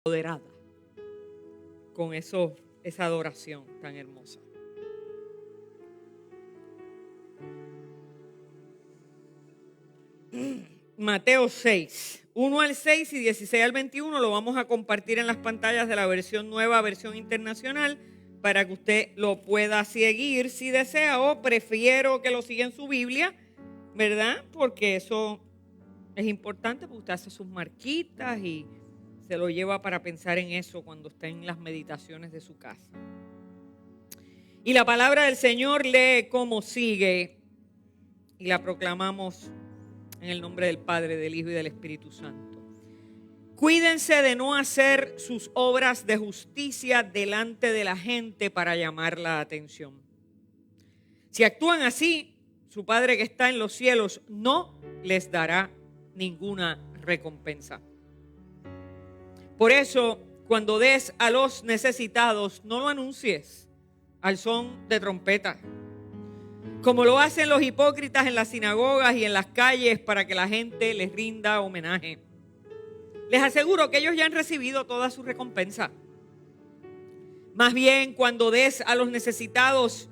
empoderada con esa adoración tan hermosa. Mateo 6, 1 al 6 y 16 al 21 lo vamos a compartir en las pantallas de la versión nueva, versión internacional, para que usted lo pueda seguir si desea, o prefiero que lo siga en su Biblia, ¿verdad? Porque eso es importante, porque usted hace sus marquitas y se lo lleva para pensar en eso cuando está en las meditaciones de su casa. Y la palabra del Señor lee como sigue, y la proclamamos en el nombre del Padre, del Hijo y del Espíritu Santo. Cuídense de no hacer sus obras de justicia delante de la gente para llamar la atención. Si actúan así, su Padre que está en los cielos no les dará ninguna recompensa. Por eso, cuando des a los necesitados, no lo anuncies al son de trompeta, como lo hacen los hipócritas en las sinagogas y en las calles para que la gente les rinda homenaje. Les aseguro que ellos ya han recibido toda su recompensa. Más bien, cuando des a los necesitados,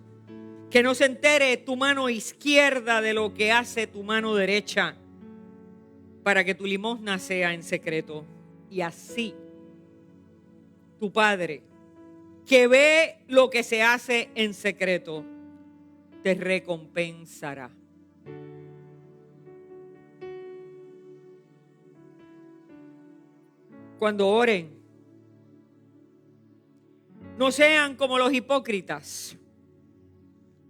que no se entere tu mano izquierda de lo que hace tu mano derecha, para que tu limosna sea en secreto. Y así, tu Padre, que ve lo que se hace en secreto, te recompensará. Cuando oren, no sean como los hipócritas,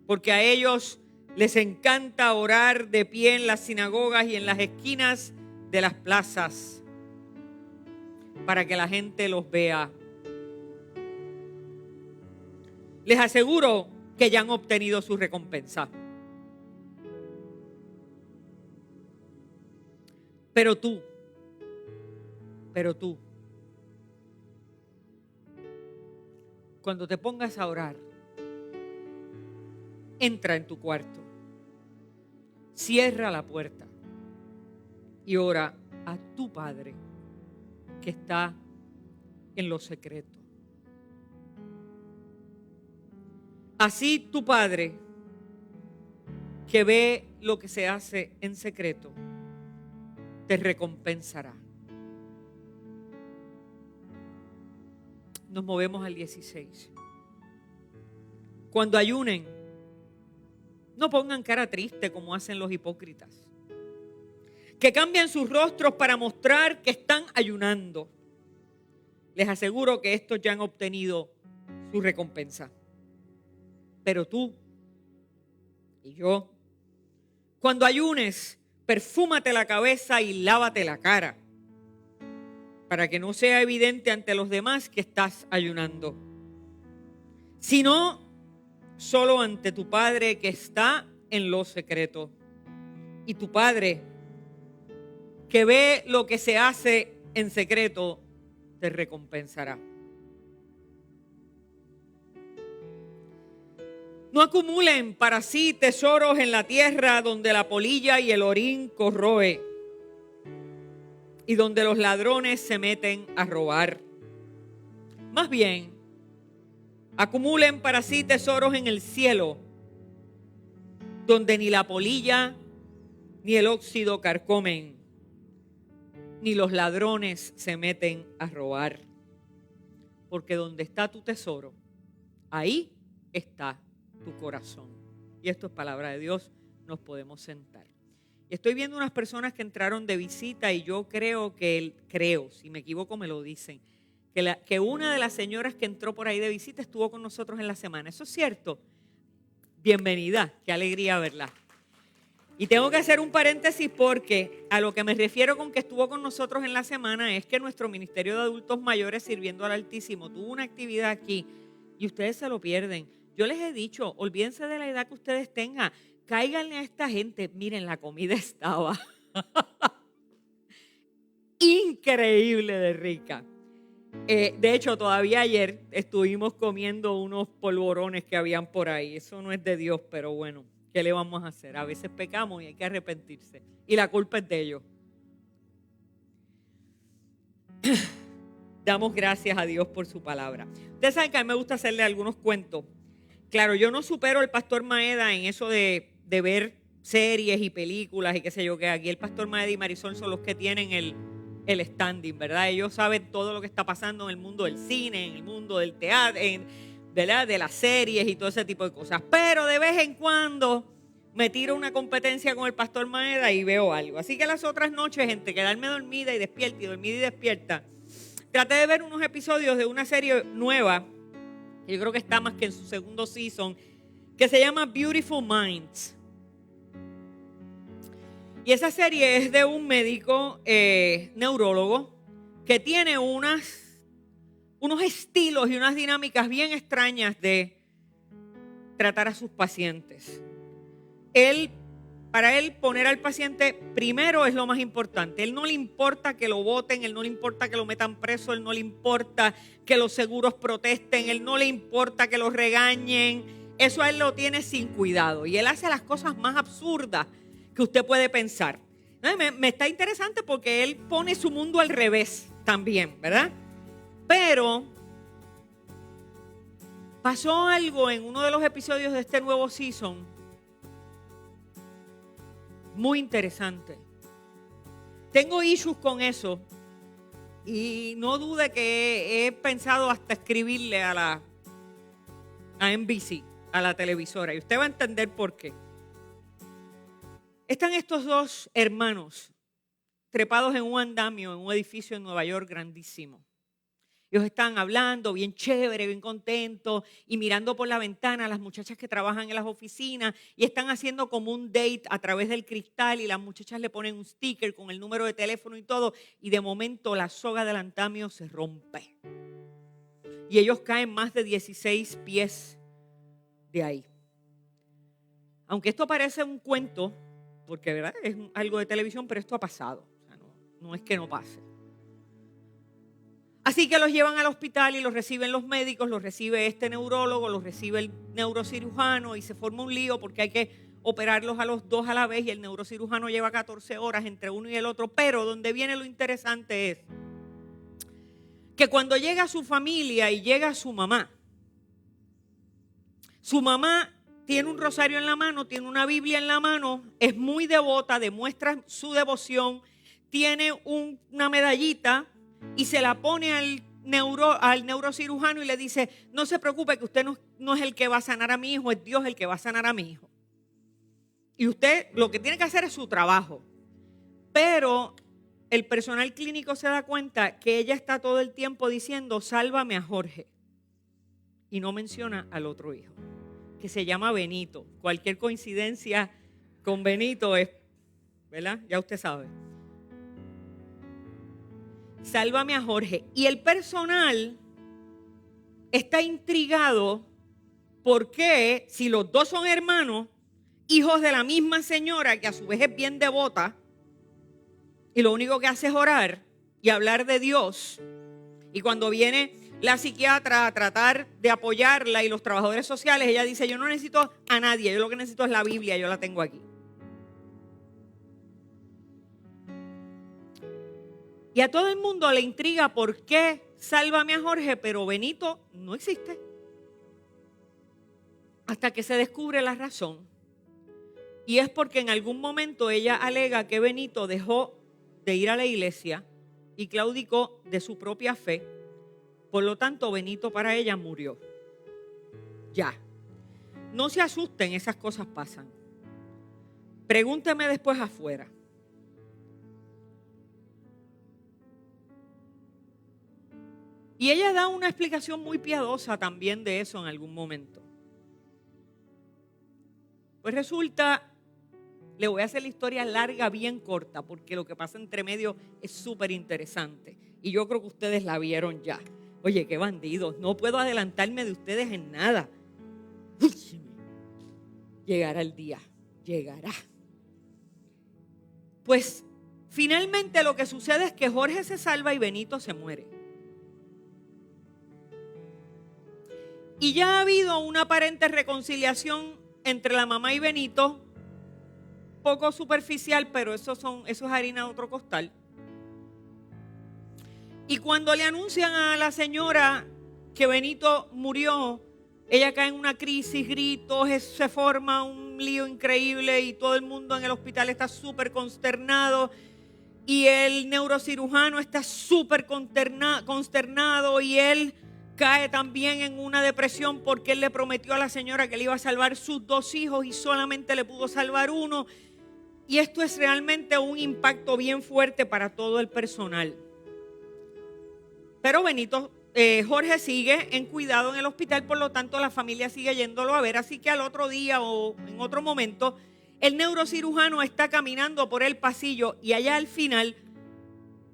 porque a ellos les encanta orar de pie en las sinagogas y en las esquinas de las plazas, para que la gente los vea. Les aseguro que ya han obtenido su recompensa. Pero tú, cuando te pongas a orar, entra en tu cuarto, cierra la puerta y ora a tu Padre que está en lo secreto. Así tu Padre, que ve lo que se hace en secreto, te recompensará. Nos movemos al 16. Cuando ayunen, no pongan cara triste como hacen los hipócritas, que cambian sus rostros para mostrar que están ayunando. Les aseguro que estos ya han obtenido su recompensa. Pero tú y yo, cuando ayunes, perfúmate la cabeza y lávate la cara, para que no sea evidente ante los demás que estás ayunando, sino solo ante tu Padre que está en lo secreto. Y tu Padre, que ve lo que se hace en secreto, te recompensará. No acumulen para sí tesoros en la tierra, donde la polilla y el orín corroe y donde los ladrones se meten a robar. Más bien, acumulen para sí tesoros en el cielo, donde ni la polilla ni el óxido carcomen, ni los ladrones se meten a robar. Porque donde está tu tesoro, ahí está tu corazón. Y esto es palabra de Dios. Nos podemos sentar. Estoy viendo unas personas que entraron de visita y yo creo, si me equivoco me lo dicen, que una de las señoras que entró por ahí de visita estuvo con nosotros en la semana. ¿Eso es cierto? Bienvenida, qué alegría verla. Y tengo que hacer un paréntesis porque a lo que me refiero con que estuvo con nosotros en la semana es que nuestro Ministerio de Adultos Mayores Sirviendo al Altísimo tuvo una actividad aquí y ustedes se lo pierden. Yo les he dicho, olvídense de la edad que ustedes tengan, cáiganle a esta gente. Miren, la comida estaba increíble de rica. De hecho, todavía ayer estuvimos comiendo unos polvorones que habían por ahí. Eso no es de Dios, pero bueno, ¿qué le vamos a hacer? A veces pecamos y hay que arrepentirse. Y la culpa es de ellos. damos gracias a Dios por su palabra. Ustedes saben que a mí me gusta hacerle algunos cuentos. Claro, yo no supero al pastor Maeda en eso de ver series y películas y qué sé yo, que aquí el pastor Maeda y Marisol son los que tienen el standing, ¿verdad? Ellos saben todo lo que está pasando en el mundo del cine, en el mundo del teatro, ¿verdad? De las series y todo ese tipo de cosas. Pero de vez en cuando me tiro una competencia con el pastor Maeda y veo algo. Así que las otras noches, entre quedarme dormida y despierta y dormida y despierta, traté de ver unos episodios de una serie nueva, que yo creo que está más que en su segundo season, que se llama Beautiful Minds. Y esa serie es de un médico neurólogo que tiene unos estilos y unas dinámicas bien extrañas de tratar a sus pacientes. Para él, poner al paciente primero es lo más importante. Él no le importa que lo voten, él no le importa que lo metan preso, él no le importa que los seguros protesten, él no le importa que los regañen. Eso a él lo tiene sin cuidado. Y él hace las cosas más absurdas que usted puede pensar. Me está interesante porque él pone su mundo al revés también, ¿verdad? Pero pasó algo en uno de los episodios de este nuevo season muy interesante. Tengo issues con eso y no dude que he pensado hasta escribirle a NBC, a la televisora, y usted va a entender por qué. Están estos dos hermanos trepados en un andamio en un edificio en Nueva York grandísimo. Ellos están hablando bien chévere, bien contentos y mirando por la ventana a las muchachas que trabajan en las oficinas y están haciendo como un date a través del cristal y las muchachas le ponen un sticker con el número de teléfono y todo y de momento la soga del andamio se rompe y ellos caen más de 16 pies de ahí. Aunque esto parece un cuento, porque ¿verdad? Es algo de televisión, pero esto ha pasado. O sea, no es que no pase. Así que los llevan al hospital y los reciben los médicos, los recibe este neurólogo, los recibe el neurocirujano y se forma un lío porque hay que operarlos a los dos a la vez y el neurocirujano lleva 14 horas entre uno y el otro. Pero donde viene lo interesante es que cuando llega su familia y llega su mamá tiene un rosario en la mano, tiene una Biblia en la mano, es muy devota, demuestra su devoción, tiene una medallita y se la pone al neurocirujano y le dice, no se preocupe que usted no es el que va a sanar a mi hijo, es Dios el que va a sanar a mi hijo. Y usted lo que tiene que hacer es su trabajo. Pero el personal clínico se da cuenta que ella está todo el tiempo diciendo, sálvame a Jorge. Y no menciona al otro hijo, que se llama Benito. Cualquier coincidencia con Benito es, ¿verdad? Ya usted sabe. Sálvame a Jorge. Y el personal está intrigado porque si los dos son hermanos, hijos de la misma señora que a su vez es bien devota y lo único que hace es orar y hablar de Dios, y cuando viene la psiquiatra a tratar de apoyarla y los trabajadores sociales, ella dice, yo no necesito a nadie, yo lo que necesito es la Biblia, yo la tengo aquí. Y a todo el mundo le intriga por qué sálvame a Jorge, pero Benito no existe. Hasta que se descubre la razón. Y es porque en algún momento ella alega que Benito dejó de ir a la iglesia y claudicó de su propia fe. Por lo tanto, Benito para ella murió. Ya. No se asusten, esas cosas pasan. Pregúnteme después afuera. Y ella da una explicación muy piadosa también de eso en algún momento. Pues resulta, le voy a hacer la historia larga, bien corta, porque lo que pasa entre medio es súper interesante. Y yo creo que ustedes la vieron ya. Oye, qué bandidos, no puedo adelantarme de ustedes en nada. Uy, llegará el día, llegará. Pues finalmente lo que sucede es que Jorge se salva y Benito se muere. Y ya ha habido una aparente reconciliación entre la mamá y Benito, poco superficial, pero eso es harina de otro costal. Y cuando le anuncian a la señora que Benito murió, ella cae en una crisis, gritos, se forma un lío increíble y todo el mundo en el hospital está súper consternado. Y el neurocirujano está súper consternado y él cae también en una depresión porque él le prometió a la señora que le iba a salvar sus 2 hijos y solamente le pudo salvar uno. Y esto es realmente un impacto bien fuerte para todo el personal. Pero Jorge sigue en cuidado en el hospital, por lo tanto la familia sigue yéndolo a ver. Así que al otro día o en otro momento, el neurocirujano está caminando por el pasillo y allá al final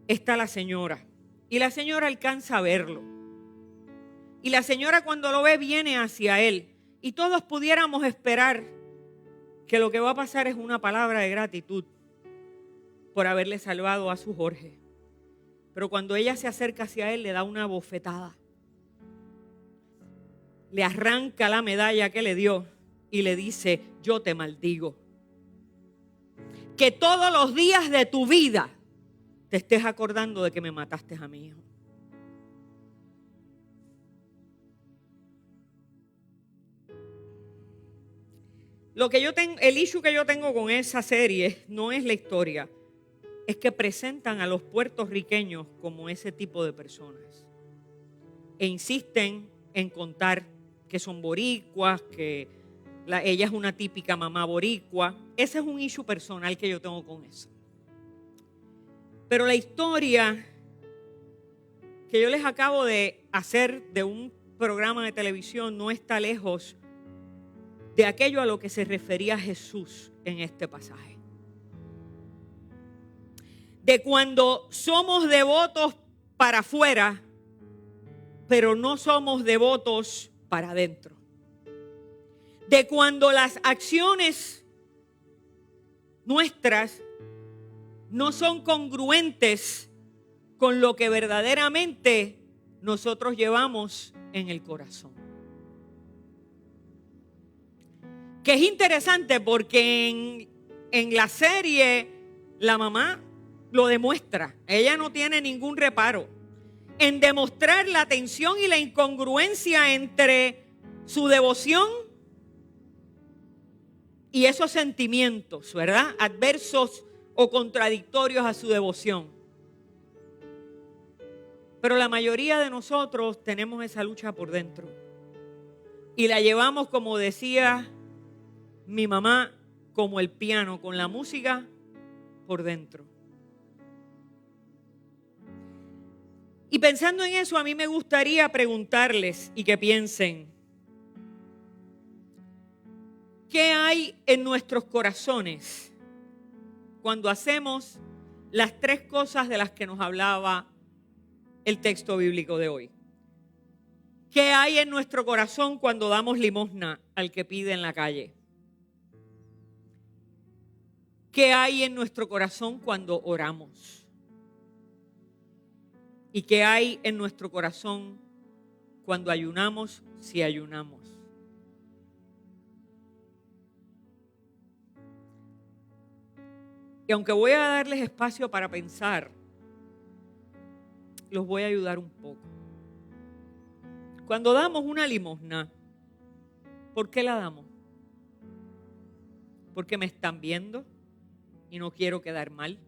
está la señora. Y la señora alcanza a verlo. Y la señora cuando lo ve viene hacia él. Y todos pudiéramos esperar que lo que va a pasar es una palabra de gratitud por haberle salvado a su Jorge. Pero cuando ella se acerca hacia él, le da una bofetada. Le arranca la medalla que le dio y le dice: yo te maldigo. Que todos los días de tu vida te estés acordando de que me mataste a mi hijo. El issue que yo tengo con esa serie no es la historia, es que presentan a los puertorriqueños como ese tipo de personas. E insisten en contar que son boricuas, que ella es una típica mamá boricua. Ese es un issue personal que yo tengo con eso. Pero la historia que yo les acabo de hacer de un programa de televisión no está lejos de aquello a lo que se refería Jesús en este pasaje. De cuando somos devotos para afuera, pero no somos devotos para adentro. De cuando las acciones nuestras no son congruentes con lo que verdaderamente nosotros llevamos en el corazón. Que es interesante porque en la serie la mamá lo demuestra. Ella no tiene ningún reparo en demostrar la tensión y la incongruencia entre su devoción y esos sentimientos, ¿verdad? Adversos o contradictorios a su devoción. Pero la mayoría de nosotros tenemos esa lucha por dentro y la llevamos, como decía mi mamá, como el piano, con la música por dentro. Y pensando en eso, a mí me gustaría preguntarles y que piensen, ¿qué hay en nuestros corazones cuando hacemos las 3 cosas de las que nos hablaba el texto bíblico de hoy? ¿Qué hay en nuestro corazón cuando damos limosna al que pide en la calle? ¿Qué hay en nuestro corazón cuando oramos? ¿Y qué hay en nuestro corazón cuando ayunamos, si ayunamos? Y aunque voy a darles espacio para pensar, los voy a ayudar un poco. Cuando damos una limosna, ¿por qué la damos? ¿Porque me están viendo y no quiero quedar mal?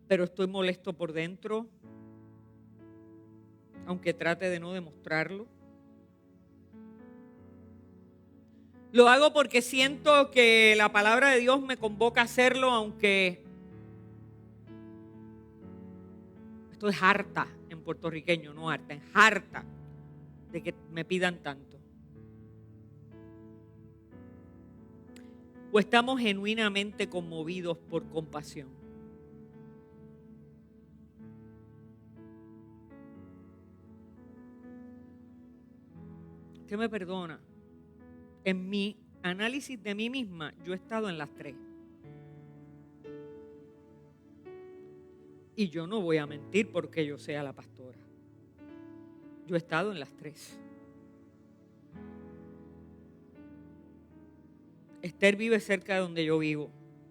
Pero estoy molesto por dentro, aunque trate de no demostrarlo. Lo hago porque siento que la palabra de Dios me convoca a hacerlo, aunque estoy harta, en puertorriqueño, no harta, es harta de que me pidan tanto. ¿O estamos genuinamente conmovidos por compasión? ¿Qué me perdona? En mi análisis de mí misma, yo he estado en las 3. Y yo no voy a mentir porque yo sea la pastora. Yo he estado en las 3. Esther vive cerca de donde yo vivo.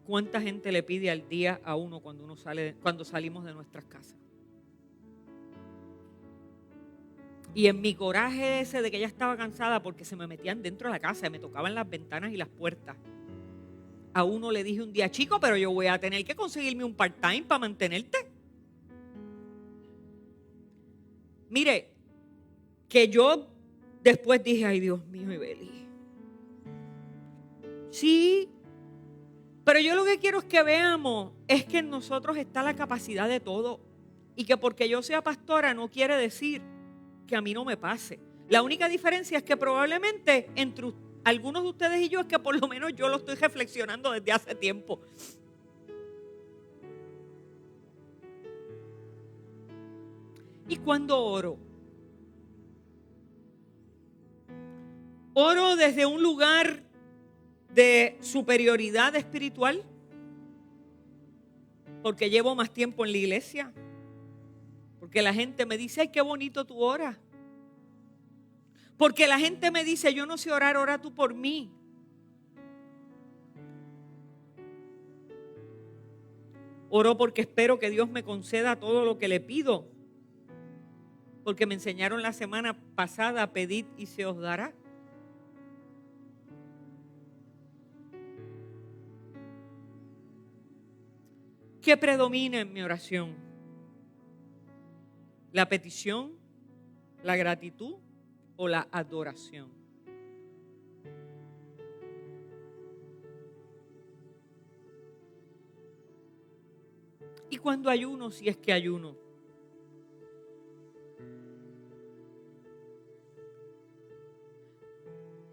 ¿Cuánta gente le pide al día a uno cuando salimos de nuestras casas? Y en mi coraje ese de que ella estaba cansada porque se me metían dentro de la casa y me tocaban las ventanas y las puertas, a uno le dije un día, chico, pero yo voy a tener que conseguirme un part-time para mantenerte. Mire, que yo después dije, ay Dios mío, Ibeli. Sí, pero yo lo que quiero es que veamos es que en nosotros está la capacidad de todo. Y que porque yo sea pastora no quiere decir que a mí no me pase. La única diferencia es que probablemente entre algunos de ustedes y yo es que por lo menos yo lo estoy reflexionando desde hace tiempo. ¿Y cuando oro? Oro desde un lugar de superioridad espiritual, porque llevo más tiempo en la iglesia, porque la gente me dice, ay, qué bonito tú oras, porque la gente me dice, yo no sé orar, ora tú por mí. Oro porque espero que Dios me conceda todo lo que le pido, porque me enseñaron la semana pasada, pedid y se os dará. ¿Qué predomina en mi oración? ¿La petición, la gratitud o la adoración? ¿Y cuando ayuno, si es que ayuno?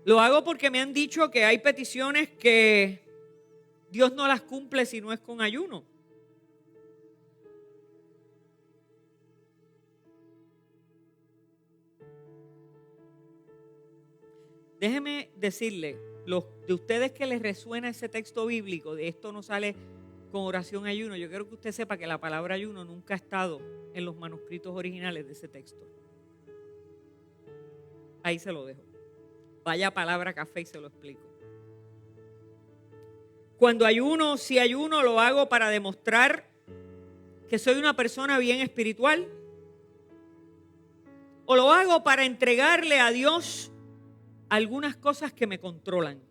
Lo hago porque me han dicho que hay peticiones que Dios no las cumple si no es con ayuno. Déjeme decirle, los de ustedes que les resuena ese texto bíblico, de esto no sale con oración ayuno, yo quiero que usted sepa que la palabra ayuno nunca ha estado en los manuscritos originales de ese texto. Ahí se lo dejo. Vaya palabra café y se lo explico. Cuando ayuno, si ayuno, lo hago para demostrar que soy una persona bien espiritual, o lo hago para entregarle a Dios algunas cosas que me controlan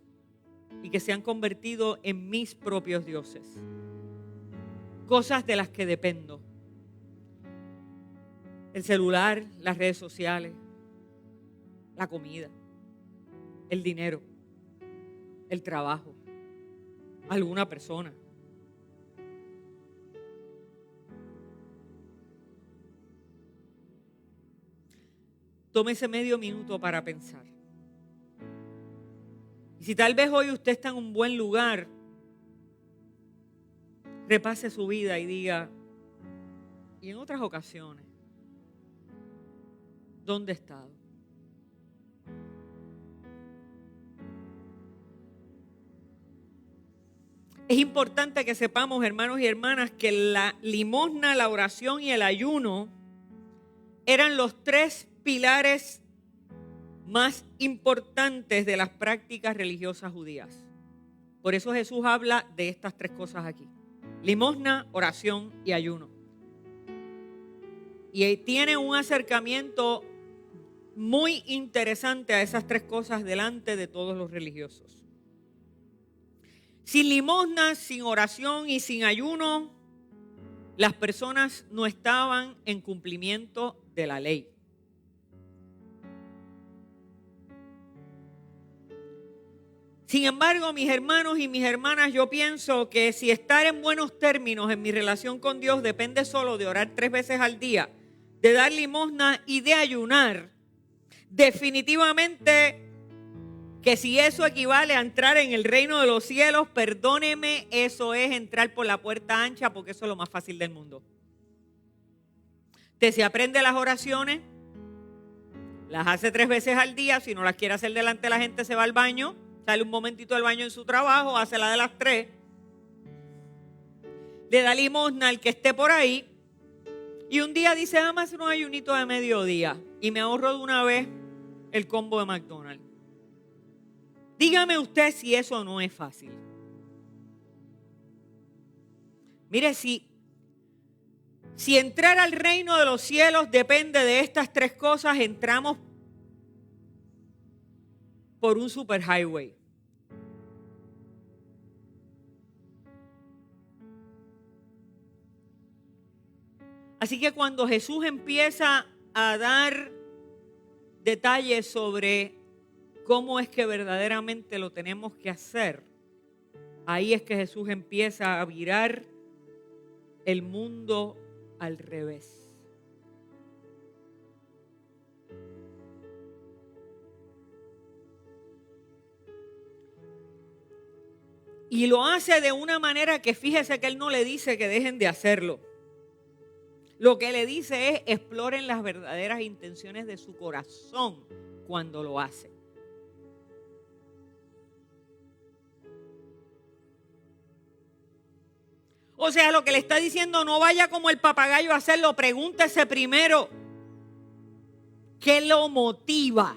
y que se han convertido en mis propios dioses. Cosas de las que dependo. El celular, las redes sociales, la comida, el dinero, el trabajo, alguna persona. Tómese medio minuto para pensar. Y si tal vez hoy usted está en un buen lugar, repase su vida y diga, y en otras ocasiones, ¿dónde he estado? Es importante que sepamos, hermanos y hermanas, que la limosna, la oración y el ayuno eran los tres pilares más importantes de las prácticas religiosas judías. Por eso Jesús habla de estas tres cosas aquí: limosna, oración y ayuno. Y tiene un acercamiento muy interesante a esas tres cosas delante de todos los religiosos. Sin limosna, sin oración y sin ayuno, las personas no estaban en cumplimiento de la ley. Sin embargo, mis hermanos y mis hermanas, yo pienso que si estar en buenos términos en mi relación con Dios depende solo de orar 3 veces al día, de dar limosna y de ayunar, definitivamente que si eso equivale a entrar en el reino de los cielos, perdóneme, eso es entrar por la puerta ancha, porque eso es lo más fácil del mundo. Usted se aprende las oraciones, las hace 3 veces al día, si no las quiere hacer delante de la gente se va al baño, sale un momentito del baño en su trabajo, hace la de las 3, le da limosna al que esté por ahí, y un día dice, vamos a hacer un ayunito de mediodía, y me ahorro de una vez el combo de McDonald's. Dígame usted si eso no es fácil. Mire, si entrar al reino de los cielos depende de estas tres cosas, entramos por un superhighway. Así que cuando Jesús empieza a dar detalles sobre cómo es que verdaderamente lo tenemos que hacer, ahí es que Jesús empieza a virar el mundo al revés. Y lo hace de una manera que fíjese que Él no le dice que dejen de hacerlo. Lo que le dice es: exploren las verdaderas intenciones de su corazón cuando lo hace. O sea, lo que le está diciendo: no vaya como el papagayo a hacerlo, pregúntese primero qué lo motiva.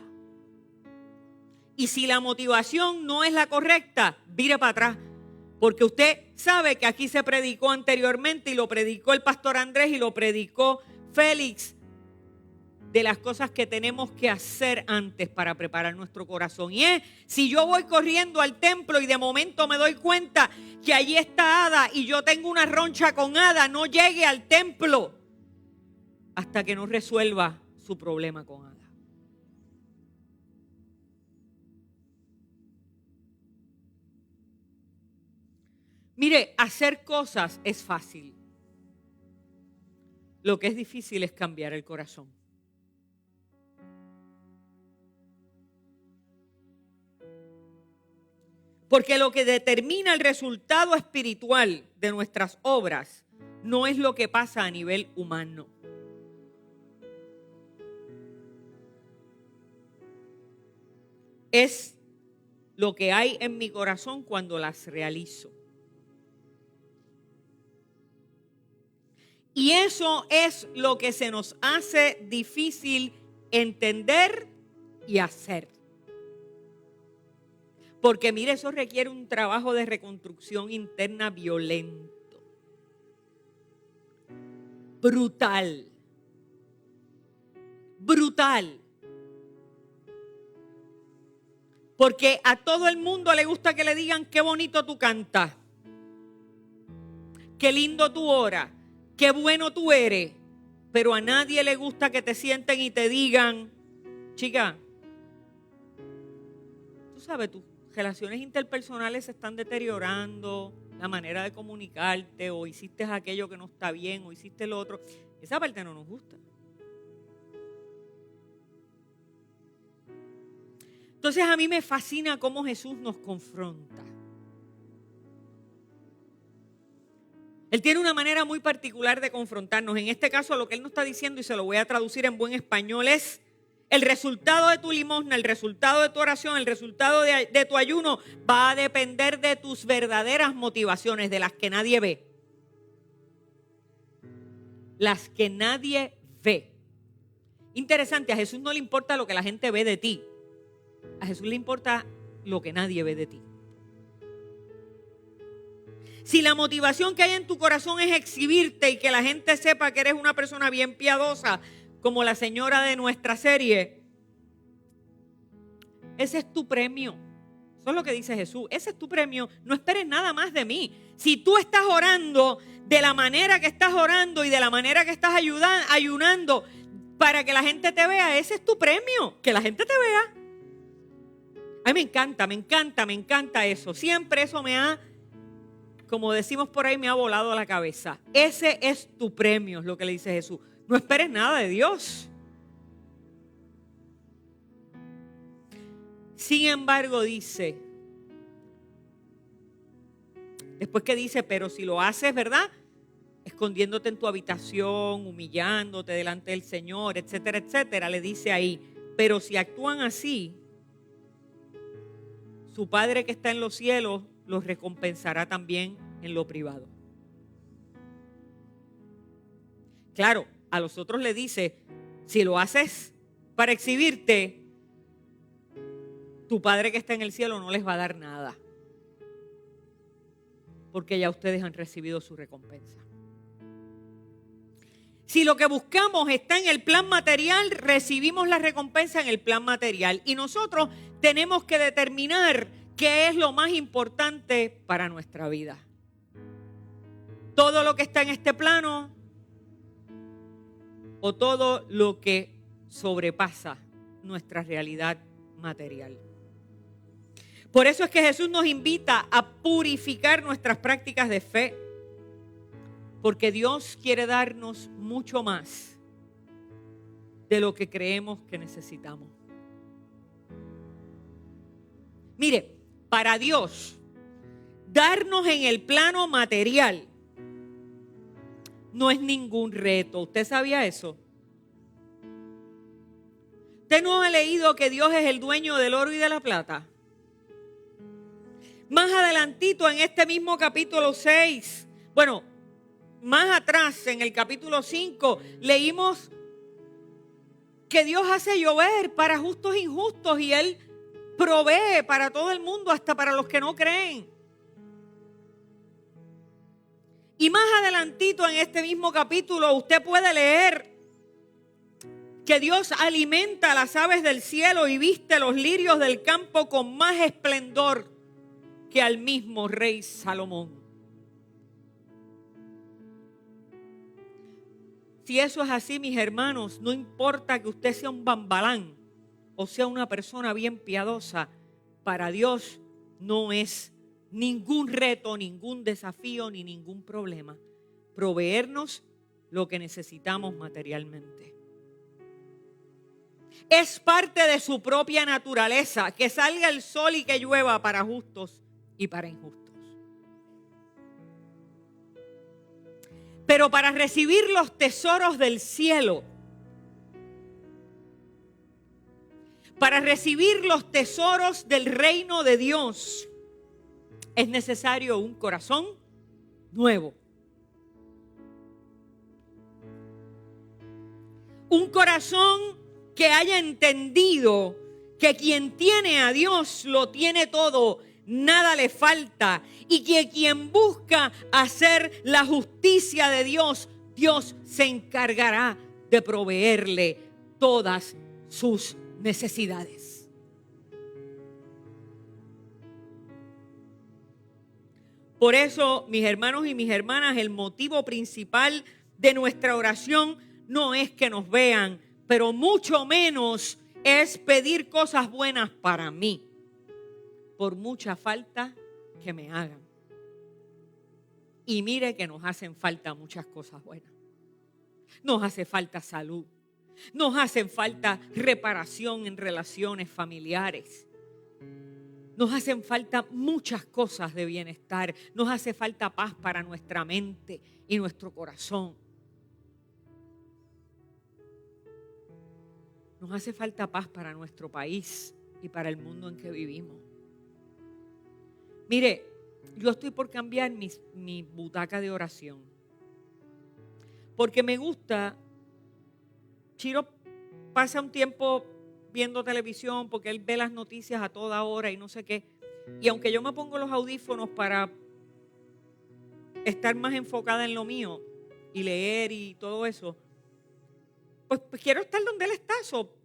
Y si la motivación no es la correcta, vire para atrás. Porque usted sabe que aquí se predicó anteriormente, y lo predicó el pastor Andrés y lo predicó Félix, de las cosas que tenemos que hacer antes para preparar nuestro corazón. Y es: si yo voy corriendo al templo y de momento me doy cuenta que allí está Ada y yo tengo una roncha con Ada, no llegue al templo hasta que no resuelva su problema con Ada. Mire, hacer cosas es fácil. Lo que es difícil es cambiar el corazón. Porque lo que determina el resultado espiritual de nuestras obras no es lo que pasa a nivel humano. Es lo que hay en mi corazón cuando las realizo. Y eso es lo que se nos hace difícil entender y hacer. Porque mire, eso requiere un trabajo de reconstrucción interna violento. Brutal. Brutal. Porque a todo el mundo le gusta que le digan: qué bonito tú cantas, qué lindo tú oras, qué bueno tú eres. Pero a nadie le gusta que te sienten y te digan: chica, tú sabes, tus relaciones interpersonales se están deteriorando, la manera de comunicarte, o hiciste aquello que no está bien, o hiciste lo otro. Esa parte no nos gusta. Entonces a mí me fascina cómo Jesús nos confronta. Él tiene una manera muy particular de confrontarnos. En este caso, lo que Él nos está diciendo, y se lo voy a traducir en buen español, es: el resultado de tu limosna, el resultado de tu oración, el resultado de tu ayuno va a depender de tus verdaderas motivaciones, de las que nadie ve. Las que nadie ve. Interesante, a Jesús no le importa lo que la gente ve de ti. A Jesús le importa lo que nadie ve de ti. Si la motivación que hay en tu corazón es exhibirte y que la gente sepa que eres una persona bien piadosa, como la señora de nuestra serie, ese es tu premio. Eso es lo que dice Jesús. Ese es tu premio. No esperes nada más de mí. Si tú estás orando de la manera que estás orando y de la manera que estás ayunando para que la gente te vea, ese es tu premio. Que la gente te vea. A mí me encanta eso. Siempre eso me ha, como decimos por ahí, me ha volado la cabeza. Ese es tu premio, es lo que le dice Jesús. No esperes nada de Dios. Sin embargo, dice, después que dice: pero si lo haces, ¿verdad?, escondiéndote en tu habitación, humillándote delante del Señor, etcétera, etcétera, le dice ahí: pero si actúan así, su Padre que está en los cielos los recompensará también en lo privado. Claro, a los otros le dice: si lo haces para exhibirte, tu Padre que está en el cielo no les va a dar nada. porque ya ustedes han recibido su recompensa. Si lo que buscamos está en el plan material, recibimos la recompensa en el plan material. Y nosotros tenemos que determinar qué es lo más importante para nuestra vida. Todo lo que está en este plano o todo lo que sobrepasa nuestra realidad material. Por eso es que Jesús nos invita a purificar nuestras prácticas de fe, porque Dios quiere darnos mucho más de lo que creemos que necesitamos. Mire, para Dios, darnos en el plano material no es ningún reto. ¿Usted sabía eso? ¿Usted no ha leído que Dios es el dueño del oro y de la plata? Más adelantito en este mismo capítulo 6, bueno, más atrás en el capítulo 5, leímos que Dios hace llover para justos e injustos y Él provee para todo el mundo, hasta para los que no creen. Y más adelantito en este mismo capítulo usted puede leer que Dios alimenta a las aves del cielo y viste los lirios del campo con más esplendor que al mismo rey Salomón. Si eso es así, mis hermanos, no importa que usted sea un bambalán o sea una persona bien piadosa, para Dios no es ningún reto, ningún desafío ni ningún problema proveernos lo que necesitamos materialmente. Es parte de su propia naturaleza que salga el sol y que llueva para justos y para injustos. Pero para recibir los tesoros del cielo, para recibir los tesoros del reino de Dios, es necesario un corazón nuevo. Un corazón que haya entendido que quien tiene a Dios lo tiene todo, nada le falta, y que quien busca hacer la justicia de Dios, Dios se encargará de proveerle todas sus necesidades. Por eso, mis hermanos y mis hermanas, el motivo principal de nuestra oración no es que nos vean, pero mucho menos es pedir cosas buenas para mí, por mucha falta que me hagan. Y mire que nos hacen falta muchas cosas buenas. Nos hace falta salud. Nos hacen falta reparación en relaciones familiares. Nos hacen falta muchas cosas de bienestar. Nos hace falta paz para nuestra mente y nuestro corazón. Nos hace falta paz para nuestro país y para el mundo en que vivimos. Mire, yo estoy por cambiar mi butaca de oración. Porque me gusta. Chiro pasa un tiempo viendo televisión porque él ve las noticias a toda hora y no sé qué. Y aunque yo me pongo los audífonos para estar más enfocada en lo mío y leer y todo eso, pues quiero estar donde él está.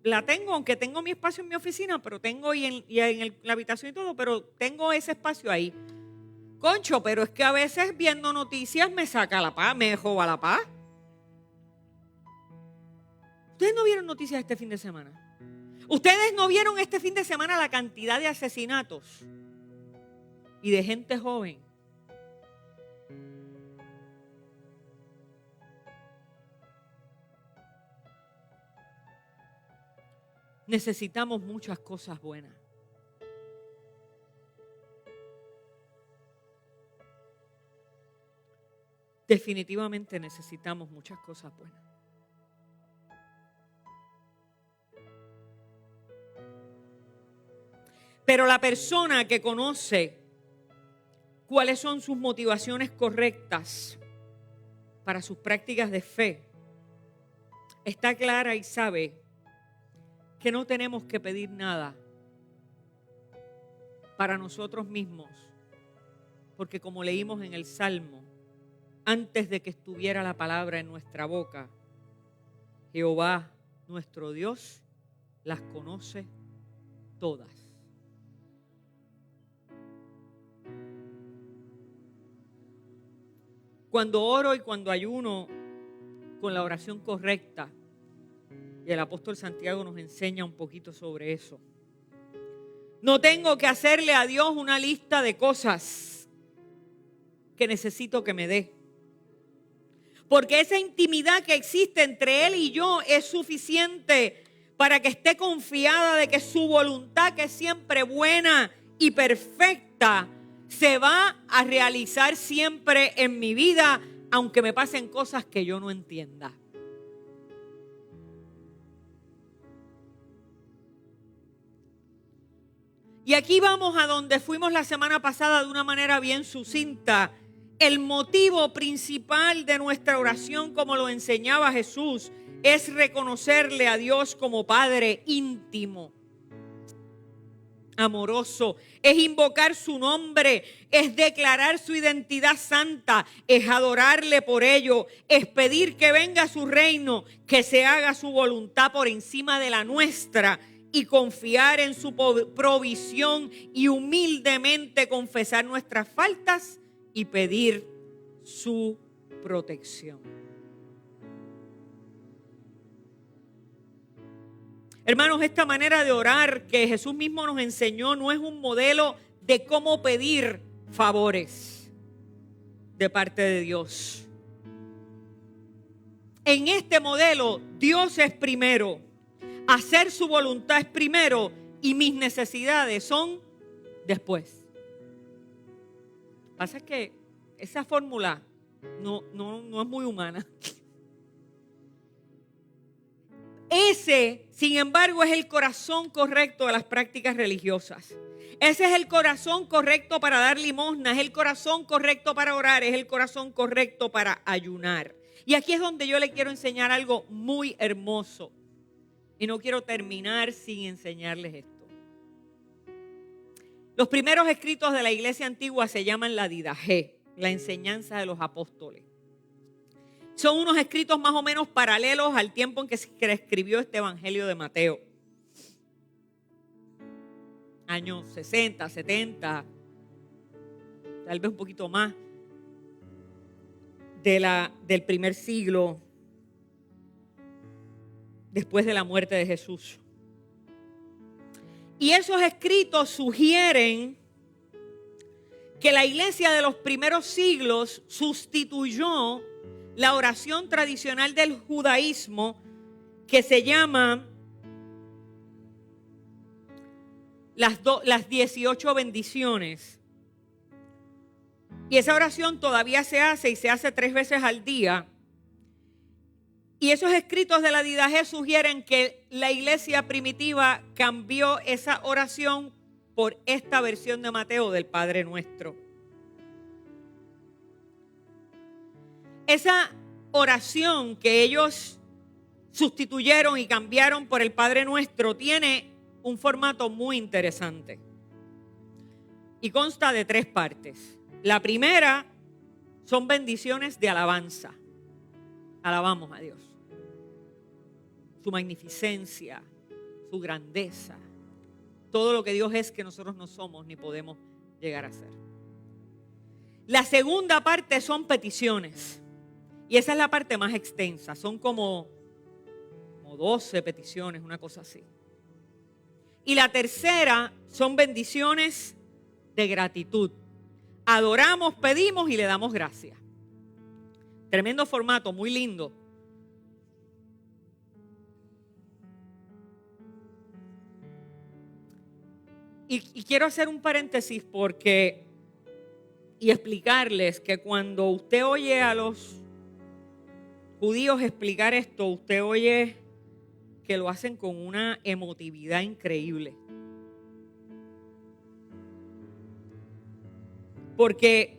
La tengo, aunque tengo mi espacio en mi oficina, pero tengo la habitación y todo, pero tengo ese espacio ahí. Concho, pero es que a veces viendo noticias me saca la paz, me joba la paz. ¿Ustedes no vieron noticias este fin de semana? ¿Ustedes no vieron este fin de semana la cantidad de asesinatos y de gente joven? Necesitamos muchas cosas buenas. Definitivamente necesitamos muchas cosas buenas. Pero la persona que conoce cuáles son sus motivaciones correctas para sus prácticas de fe, está clara y sabe que no tenemos que pedir nada para nosotros mismos Porque como leímos en el Salmo, antes de que estuviera la palabra en nuestra boca, Jehová, nuestro Dios, las conoce todas. Cuando oro y cuando ayuno con la oración correcta, y el apóstol Santiago nos enseña un poquito sobre eso, no tengo que hacerle a Dios una lista de cosas que necesito que me dé. Porque esa intimidad que existe entre Él y yo es suficiente para que esté confiada de que su voluntad, que es siempre buena y perfecta, se va a realizar siempre en mi vida, aunque me pasen cosas que yo no entienda. Y aquí vamos a donde fuimos la semana pasada de una manera bien sucinta. El motivo principal de nuestra oración, como lo enseñaba Jesús, es reconocerle a Dios como Padre íntimo, amoroso. Es invocar su nombre, es declarar su identidad santa, es adorarle por ello, es pedir que venga su reino, que se haga su voluntad por encima de la nuestra y confiar en su provisión y humildemente confesar nuestras faltas y pedir su protección. Hermanos, esta manera de orar que Jesús mismo nos enseñó no es un modelo de cómo pedir favores de parte de Dios. En este modelo, Dios es primero, hacer su voluntad es primero y mis necesidades son después. Pasa que esa fórmula no es muy humana. Ese, sin embargo, es el corazón correcto de las prácticas religiosas. Ese es el corazón correcto para dar limosna, es el corazón correcto para orar, es el corazón correcto para ayunar. Y aquí es donde yo le quiero enseñar algo muy hermoso. Y no quiero terminar sin enseñarles esto. Los primeros escritos de la iglesia antigua se llaman la Didaché, la enseñanza de los apóstoles. Son unos escritos más o menos paralelos al tiempo en que se escribió este Evangelio de Mateo. Años 60, 70, tal vez un poquito más del primer siglo después de la muerte de Jesús. Y esos escritos sugieren que la iglesia de los primeros siglos sustituyó la oración tradicional del judaísmo que se llama las 18 bendiciones. Y esa oración todavía se hace y se hace 3 veces al día. Y esos escritos de la Didaché sugieren que la iglesia primitiva cambió esa oración por esta versión de Mateo del Padre Nuestro. Esa oración que ellos sustituyeron y cambiaron por el Padre Nuestro tiene un formato muy interesante. Y consta de 3 partes. La primera son bendiciones de alabanza. Alabamos a Dios. Su magnificencia, su grandeza, todo lo que Dios es que nosotros no somos ni podemos llegar a ser. La segunda parte son peticiones y esa es la parte más extensa, son como 12 peticiones, una cosa así. Y la tercera son bendiciones de gratitud. Adoramos, pedimos y le damos gracias. Tremendo formato, muy lindo. Y quiero hacer un paréntesis y explicarles que cuando usted oye a los judíos explicar esto, usted oye que lo hacen con una emotividad increíble. Porque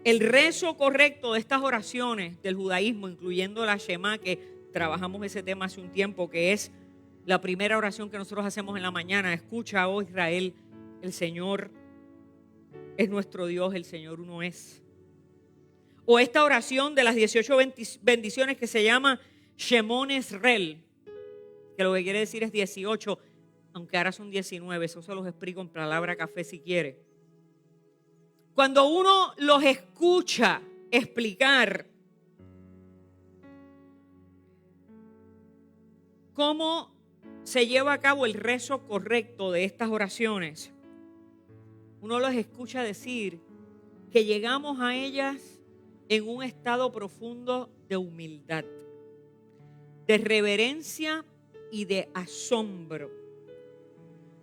el rezo correcto de estas oraciones del judaísmo, incluyendo la Shema, que trabajamos ese tema hace un tiempo, que es la primera oración que nosotros hacemos en la mañana. Escucha, oh Israel, el Señor es nuestro Dios, el Señor uno es. O esta oración de las 18 bendiciones que se llama Shemón Esrel, que lo que quiere decir es 18, aunque ahora son 19, eso se los explico en palabra café si quiere. Cuando uno los escucha explicar cómo se lleva a cabo el rezo correcto de estas oraciones, uno los escucha decir que llegamos a ellas en un estado profundo de humildad, de reverencia y de asombro.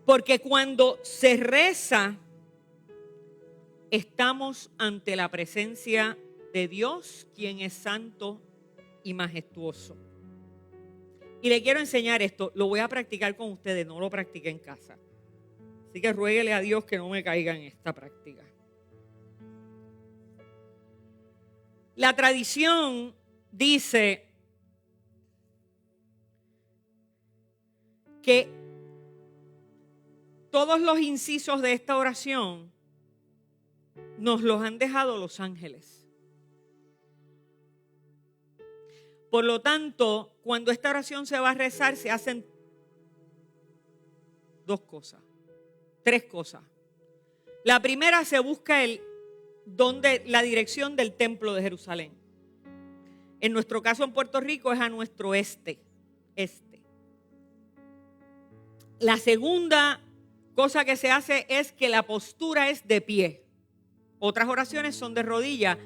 Porque cuando se reza, estamos ante la presencia de Dios, quien es santo y majestuoso. Y le quiero enseñar esto, lo voy a practicar con ustedes, no lo practiqué en casa. Así que ruéguele a Dios que no me caiga en esta práctica. La tradición dice que todos los incisos de esta oración nos los han dejado los ángeles. Por lo tanto, cuando esta oración se va a rezar, se hacen tres cosas. La primera, se busca la dirección del templo de Jerusalén. En nuestro caso en Puerto Rico es a nuestro este. La segunda cosa que se hace es que la postura es de pie. Otras oraciones son de rodilla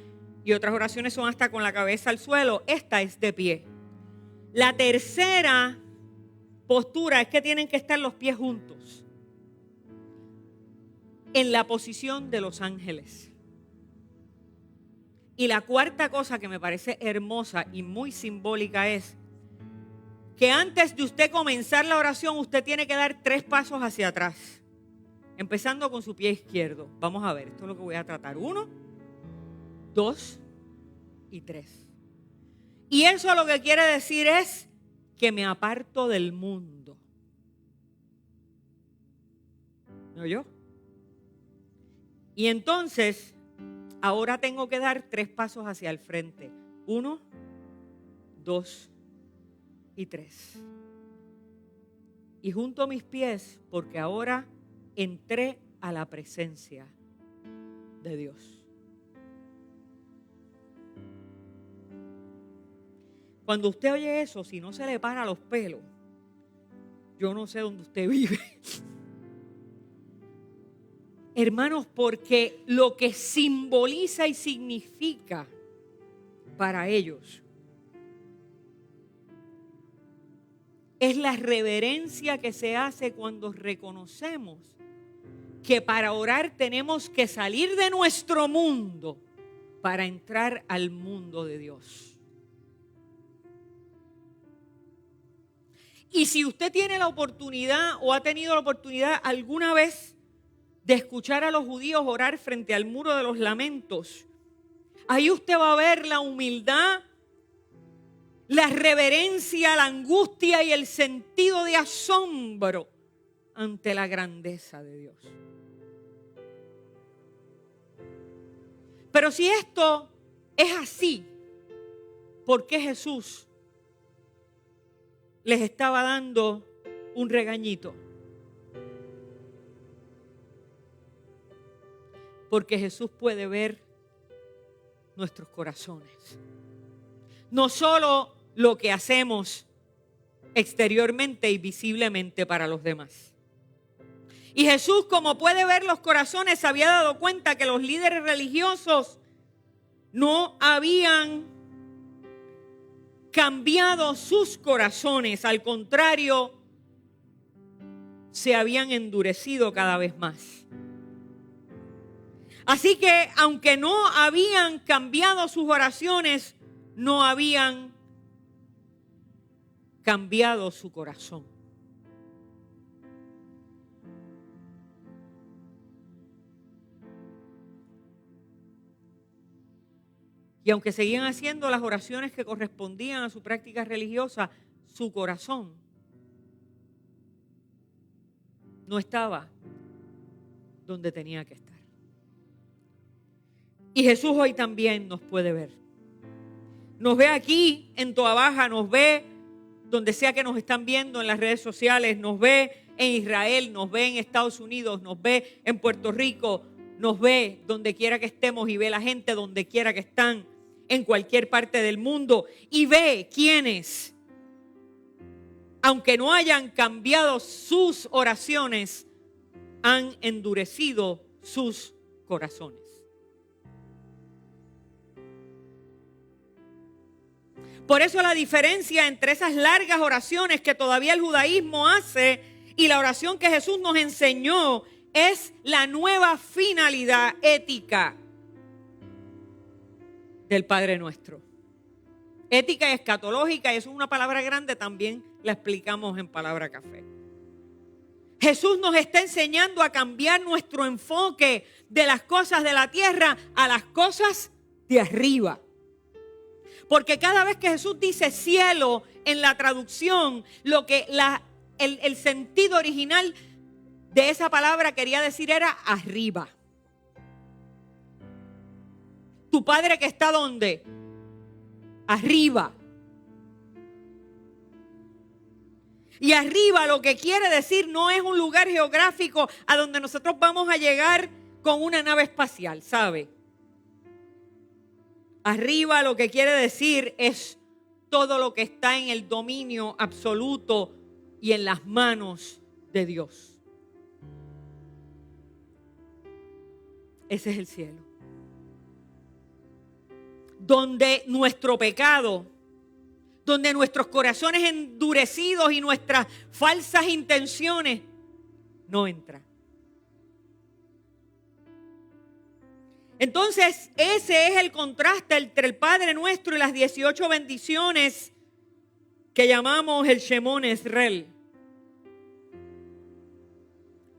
y otras oraciones son hasta con la cabeza al suelo. Esta es de pie. La tercera postura es que tienen que estar los pies juntos, en la posición de los ángeles. Y la cuarta cosa que me parece hermosa y muy simbólica es que antes de usted comenzar la oración, usted tiene que dar 3 pasos hacia atrás, empezando con su pie izquierdo. Vamos a ver, esto es lo que voy a tratar. 1, 2 y 3. Y eso lo que quiere decir es que me aparto del mundo. ¿Me oyó? Y entonces, ahora tengo que dar 3 pasos hacia el frente. 1, 2 y 3. Y junto mis pies, porque ahora entré a la presencia de Dios. Cuando usted oye eso, si no se le para los pelos, yo no sé dónde usted vive. Hermanos, porque lo que simboliza y significa para ellos es la reverencia que se hace cuando reconocemos que para orar tenemos que salir de nuestro mundo para entrar al mundo de Dios. Y si usted tiene la oportunidad o ha tenido la oportunidad alguna vez de escuchar a los judíos orar frente al muro de los lamentos, ahí usted va a ver la humildad, la reverencia, la angustia y el sentido de asombro ante la grandeza de Dios. Pero si esto es así, ¿por qué Jesús les estaba dando un regañito? Porque Jesús puede ver nuestros corazones. No solo lo que hacemos exteriormente y visiblemente para los demás. Y Jesús, como puede ver los corazones, se había dado cuenta que los líderes religiosos no habían cambiado sus corazones. Al contrario, se habían endurecido cada vez más. Así que, aunque no habían cambiado sus oraciones, no habían cambiado su corazón. Y aunque seguían haciendo las oraciones que correspondían a su práctica religiosa, su corazón no estaba donde tenía que estar. Y Jesús hoy también nos puede ver. Nos ve aquí en Toa Baja, nos ve donde sea que nos están viendo en las redes sociales, nos ve en Israel, nos ve en Estados Unidos, nos ve en Puerto Rico, nos ve donde quiera que estemos y ve la gente donde quiera que están, en cualquier parte del mundo, y ve quienes, aunque no hayan cambiado sus oraciones, han endurecido sus corazones. Por eso la diferencia entre esas largas oraciones que todavía el judaísmo hace y la oración que Jesús nos enseñó es la nueva finalidad ética del Padre Nuestro. Ética y escatológica, y eso es una palabra grande, también la explicamos en Palabra Café. Jesús nos está enseñando a cambiar nuestro enfoque de las cosas de la tierra a las cosas de arriba. Porque cada vez que Jesús dice cielo en la traducción, lo que el sentido original de esa palabra quería decir era arriba. Tu Padre que está ¿dónde? Arriba. Y arriba lo que quiere decir no es un lugar geográfico a donde nosotros vamos a llegar con una nave espacial, ¿sabe? Arriba lo que quiere decir es todo lo que está en el dominio absoluto y en las manos de Dios. Ese es el cielo. Donde nuestro pecado, donde nuestros corazones endurecidos y nuestras falsas intenciones no entran. Entonces, ese es el contraste entre el Padre Nuestro y las 18 bendiciones que llamamos el Shemón Esrel.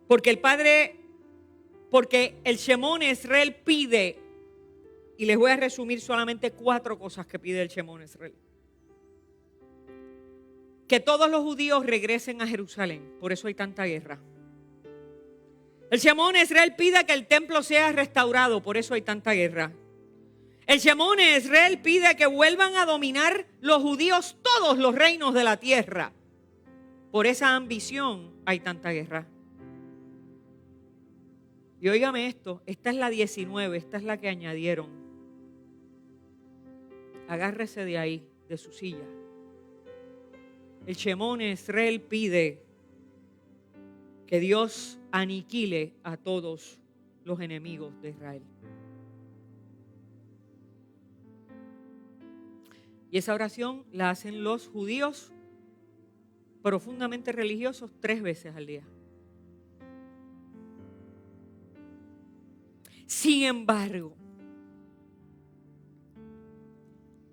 Porque el Shemón Esrel pide, y les voy a resumir solamente 4 cosas que pide el Shemón Esrel. Que todos los judíos regresen a Jerusalén, por eso hay tanta guerra. El Shemón Esrel pide que el templo sea restaurado, por eso hay tanta guerra. El Shemón Esrel pide que vuelvan a dominar los judíos todos los reinos de la tierra. Por esa ambición hay tanta guerra. Y óigame esto, esta es la 19, esta es la que añadieron. Agárrese de ahí, de su silla. El Shemón Esrel pide que Dios aniquile a todos los enemigos de Israel. Y esa oración la hacen los judíos profundamente religiosos 3 veces al día. Sin embargo,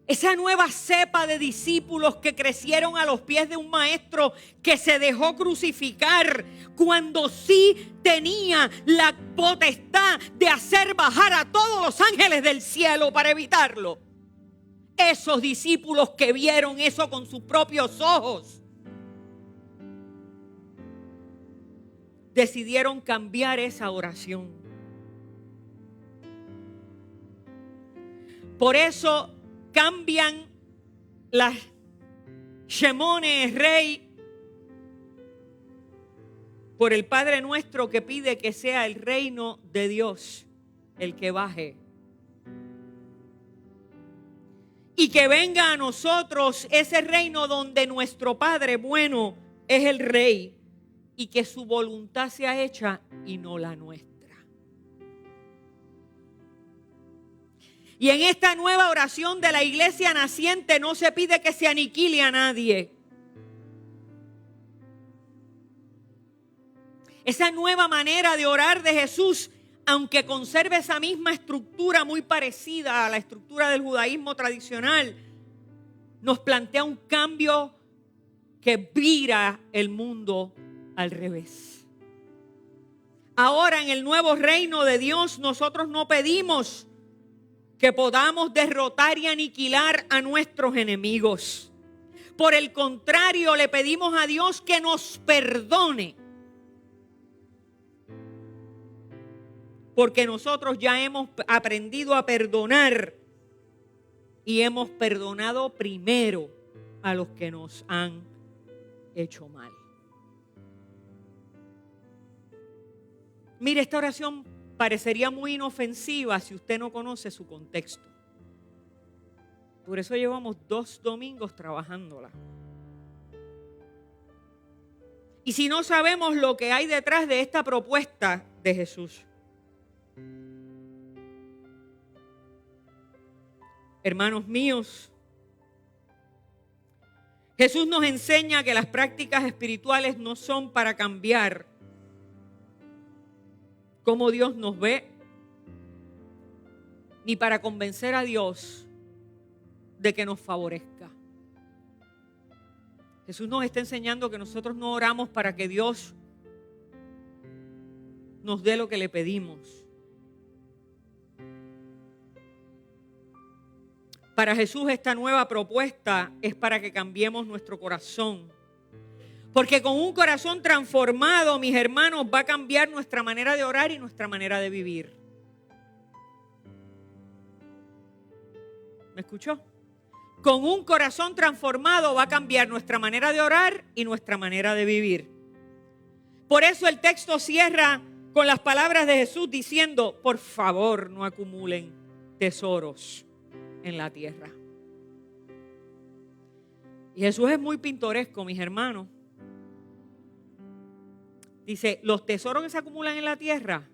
esa nueva cepa de discípulos que crecieron a los pies de un maestro que se dejó crucificar cuando sí tenía la potestad de hacer bajar a todos los ángeles del cielo para evitarlo. Esos discípulos que vieron eso con sus propios ojos decidieron cambiar esa oración. Por eso cambian las Shemón Esrel por el Padre Nuestro que pide que sea el reino de Dios el que baje. Y que venga a nosotros ese reino donde nuestro Padre bueno es el Rey y que su voluntad sea hecha y no la nuestra. Y en esta nueva oración de la iglesia naciente no se pide que se aniquile a nadie. Esa nueva manera de orar de Jesús, aunque conserve esa misma estructura muy parecida a la estructura del judaísmo tradicional, nos plantea un cambio que vira el mundo al revés. Ahora en el nuevo reino de Dios nosotros no pedimos que podamos derrotar y aniquilar a nuestros enemigos. Por el contrario, le pedimos a Dios que nos perdone. porque nosotros ya hemos aprendido a perdonar y hemos perdonado primero a los que nos han hecho mal. Mire, esta oración parecería muy inofensiva si usted no conoce su contexto. Por eso llevamos 2 domingos trabajándola. Y si no sabemos lo que hay detrás de esta propuesta de Jesús. Hermanos míos, Jesús nos enseña que las prácticas espirituales no son para cambiar cómo Dios nos ve, ni para convencer a Dios de que nos favorezca. Jesús nos está enseñando que nosotros no oramos para que Dios nos dé lo que le pedimos. Para Jesús esta nueva propuesta es para que cambiemos nuestro corazón. Porque con un corazón transformado, mis hermanos, va a cambiar nuestra manera de orar y nuestra manera de vivir. ¿Me escuchó? Con un corazón transformado va a cambiar nuestra manera de orar y nuestra manera de vivir. Por eso el texto cierra con las palabras de Jesús diciendo: por favor, no acumulen tesoros en la tierra. Y Jesús es muy pintoresco, mis hermanos. Dice, los tesoros que se acumulan en la tierra,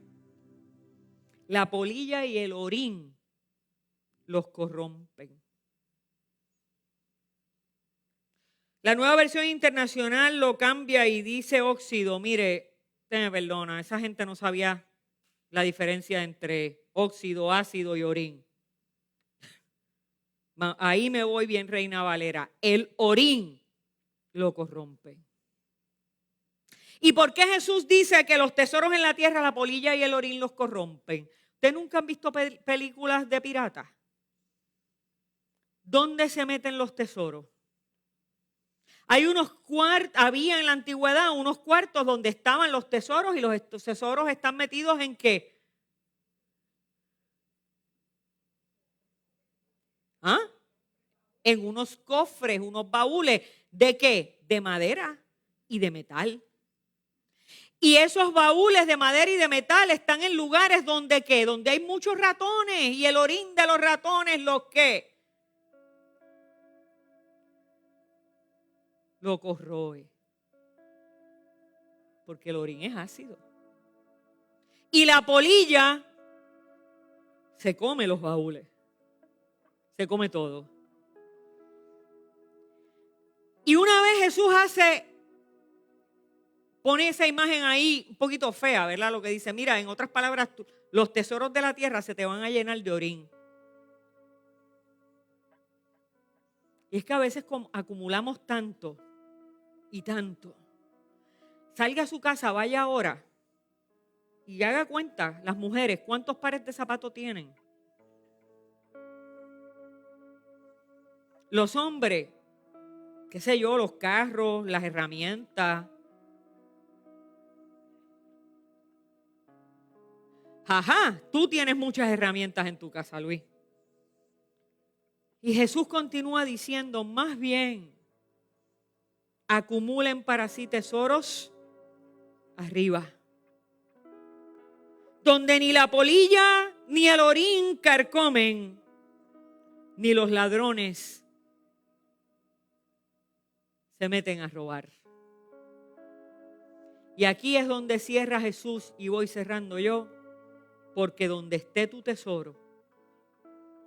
la polilla y el orín los corrompen. La Nueva Versión Internacional lo cambia y dice óxido. Mire, usted me perdona, esa gente no sabía la diferencia entre óxido, ácido y orín. Ahí me voy bien, Reina Valera. El orín lo corrompe. ¿Y por qué Jesús dice que los tesoros en la tierra, la polilla y el orín los corrompen? ¿Ustedes nunca han visto películas de piratas? ¿Dónde se meten los tesoros? Hay había en la antigüedad unos cuartos donde estaban los tesoros y los tesoros están metidos ¿en qué? ¿Ah? En unos cofres, unos baúles. ¿De qué? De madera y de metal. Y esos baúles de madera y de metal están en lugares donde ¿qué? Donde hay muchos ratones y el orín de los ratones lo corroe. Porque el orín es ácido. Y la polilla se come los baúles. Se come todo. Y una vez Jesús pone esa imagen ahí un poquito fea, ¿verdad? Lo que dice, mira, en otras palabras, los tesoros de la tierra se te van a llenar de orín. Y es que a veces acumulamos tanto y tanto. Salga a su casa, vaya ahora y haga cuenta, las mujeres, ¿cuántos pares de zapatos tienen? Los hombres, qué sé yo, los carros, las herramientas. Ajá, tú tienes muchas herramientas en tu casa, Luis. Y Jesús continúa diciendo, más bien, acumulen para sí tesoros arriba, donde ni la polilla ni el orín carcomen, ni los ladrones se meten a robar. Y aquí es donde cierra Jesús y voy cerrando yo, porque donde esté tu tesoro,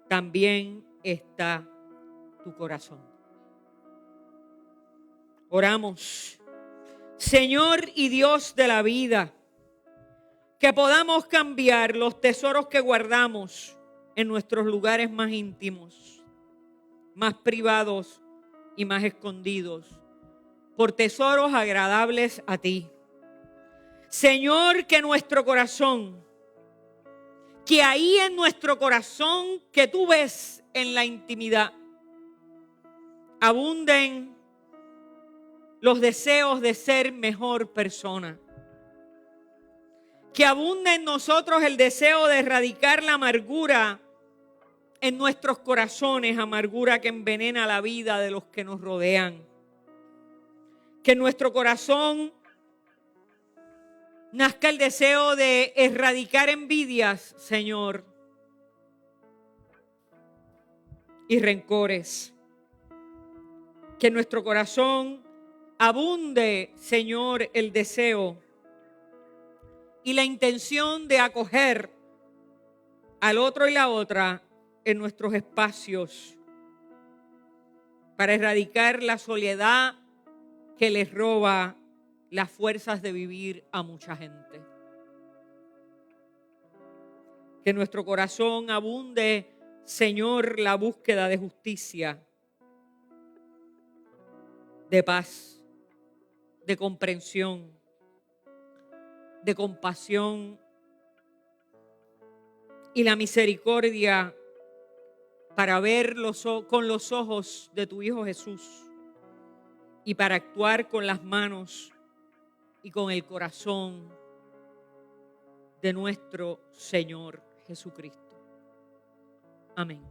también está tu corazón. Oramos. Señor y Dios de la vida, que podamos cambiar los tesoros que guardamos en nuestros lugares más íntimos, más privados y más escondidos, por tesoros agradables a ti. Señor, que nuestro corazón, que ahí en nuestro corazón que tú ves en la intimidad, abunden los deseos de ser mejor persona. Que abunde en nosotros el deseo de erradicar la amargura en nuestros corazones, amargura que envenena la vida de los que nos rodean. Que en nuestro corazón nazca el deseo de erradicar envidias, Señor, y rencores. Que en nuestro corazón abunde, Señor, el deseo y la intención de acoger al otro y la otra en nuestros espacios para erradicar la soledad que les roba las fuerzas de vivir a mucha gente. Que en nuestro corazón abunde, Señor, la búsqueda de justicia, de paz, de comprensión, de compasión y la misericordia para ver con los ojos de tu Hijo Jesús y para actuar con las manos y con el corazón de nuestro Señor Jesucristo. Amén.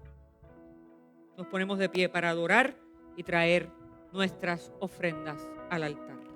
Nos ponemos de pie para adorar y traer nuestras ofrendas al altar.